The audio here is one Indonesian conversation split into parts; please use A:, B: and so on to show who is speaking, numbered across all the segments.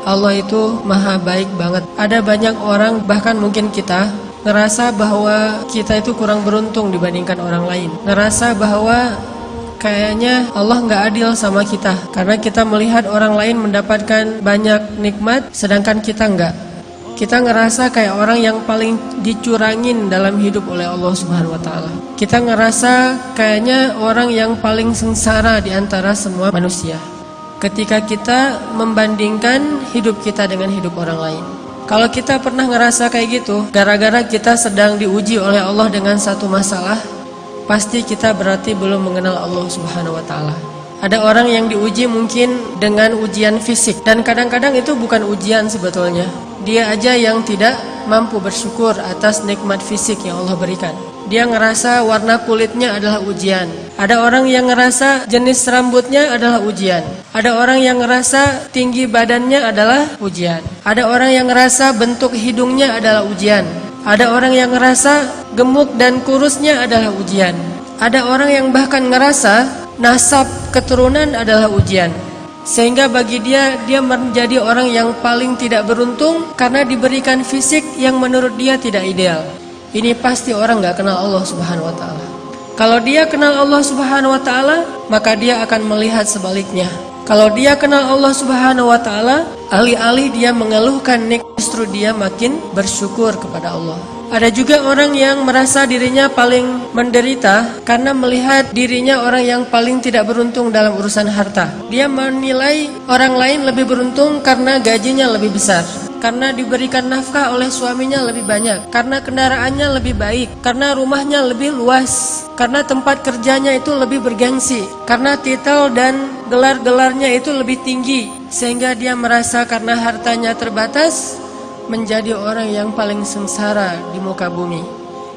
A: Allah itu maha baik banget. Ada banyak orang, bahkan mungkin kita, ngerasa bahwa kita itu kurang beruntung dibandingkan orang lain. Ngerasa bahwa kayaknya Allah nggak adil sama kita, karena kita melihat orang lain mendapatkan banyak nikmat, sedangkan kita nggak. Kita ngerasa kayak orang yang paling dicurangin dalam hidup oleh Allah Subhanahu wa Ta'ala. Kita ngerasa kayaknya orang yang paling sengsara di antara semua manusia, ketika kita membandingkan hidup kita dengan hidup orang lain. Kalau kita pernah ngerasa kayak gitu, gara-gara kita sedang diuji oleh Allah dengan satu masalah, pasti kita berarti belum mengenal Allah Subhanahu wa Ta'ala. Ada orang yang diuji mungkin dengan ujian fisik, dan kadang-kadang itu bukan ujian sebetulnya. Dia aja yang tidak mampu bersyukur atas nikmat fisik yang Allah berikan. Dia ngerasa warna kulitnya adalah ujian. Ada orang yang ngerasa jenis rambutnya adalah ujian. Ada orang yang ngerasa tinggi badannya adalah ujian. Ada orang yang ngerasa bentuk hidungnya adalah ujian. Ada orang yang ngerasa gemuk dan kurusnya adalah ujian. Ada orang yang bahkan ngerasa nasab keturunan adalah ujian. Sehingga bagi dia menjadi orang yang paling tidak beruntung karena diberikan fisik yang menurut dia tidak ideal. Ini pasti orang gak kenal Allah Subhanahu wa Ta'ala. Kalau dia kenal Allah Subhanahu wa Ta'ala, maka dia akan melihat sebaliknya. Kalau dia kenal Allah Subhanahu wa Ta'ala, alih-alih dia mengeluhkan nikmat, justru dia makin bersyukur kepada Allah. Ada juga orang yang merasa dirinya paling menderita karena melihat dirinya orang yang paling tidak beruntung dalam urusan harta. Dia menilai orang lain lebih beruntung karena gajinya lebih besar, karena diberikan nafkah oleh suaminya lebih banyak, karena kendaraannya lebih baik, karena rumahnya lebih luas, karena tempat kerjanya itu lebih bergengsi, karena titel dan gelar-gelarnya itu lebih tinggi. Sehingga dia merasa karena hartanya terbatas, menjadi orang yang paling sengsara di muka bumi.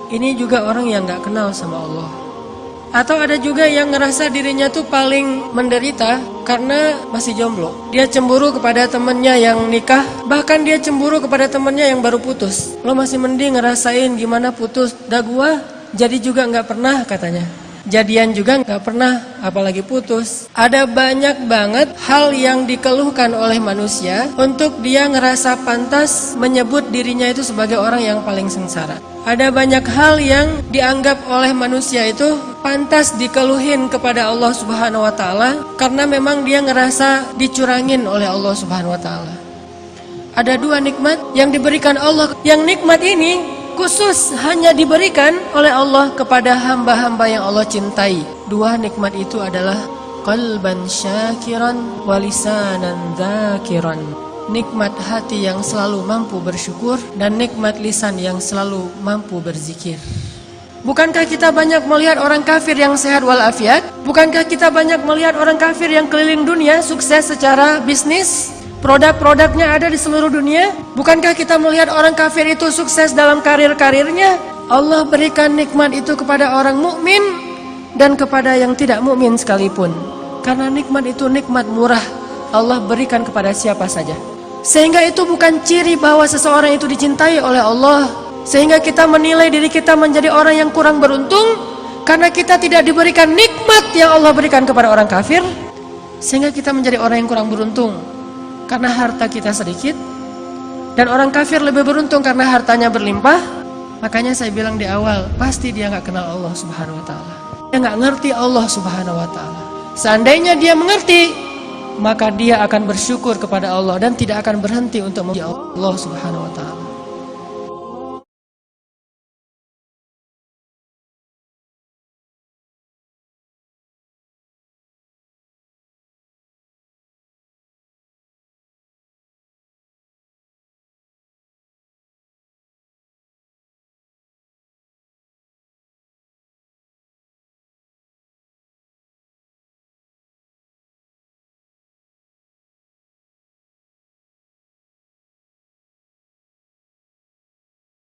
A: Ini juga orang yang gak kenal sama Allah. Atau ada juga yang ngerasa dirinya tuh paling menderita karena masih jomblo. Dia cemburu kepada temannya yang nikah, bahkan dia cemburu kepada temannya yang baru putus. Lo masih mending ngerasain gimana putus, dah gua jadi juga gak pernah katanya. Jadian juga gak pernah, apalagi putus. Ada banyak banget hal yang dikeluhkan oleh manusia untuk dia ngerasa pantas menyebut dirinya itu sebagai orang yang paling sengsara. Ada banyak hal yang dianggap oleh manusia itu pantas dikeluhin kepada Allah Subhanahu wa Ta'ala, karena memang dia ngerasa dicurangin oleh Allah Subhanahu wa Ta'ala. Ada dua nikmat yang diberikan Allah, yang nikmat ini khusus hanya diberikan oleh Allah kepada hamba-hamba yang Allah cintai. Dua nikmat itu adalah qalban syakiran wa lisanan dzakiran. Nikmat hati yang selalu mampu bersyukur dan nikmat lisan yang selalu mampu berzikir. Bukankah kita banyak melihat orang kafir yang sehat walafiat? Bukankah kita banyak melihat orang kafir yang keliling dunia sukses secara bisnis? Produk-produknya ada di seluruh dunia. Bukankah kita melihat orang kafir itu sukses dalam karir-karirnya? Allah berikan nikmat itu kepada orang mukmin dan kepada yang tidak mukmin sekalipun. Karena nikmat itu nikmat murah, Allah berikan kepada siapa saja. Sehingga itu bukan ciri bahwa seseorang itu dicintai oleh Allah. Sehingga kita menilai diri kita menjadi orang yang kurang beruntung karena kita tidak diberikan nikmat yang Allah berikan kepada orang kafir. Sehingga kita menjadi orang yang kurang beruntung karena harta kita sedikit, dan orang kafir lebih beruntung karena hartanya berlimpah. Makanya saya bilang di awal, pasti dia gak kenal Allah Subhanahu wa Ta'ala. Dia gak ngerti Allah Subhanahu wa Ta'ala. Seandainya dia mengerti, maka dia akan bersyukur kepada Allah dan tidak akan berhenti untuk memuji Allah Subhanahu wa Ta'ala.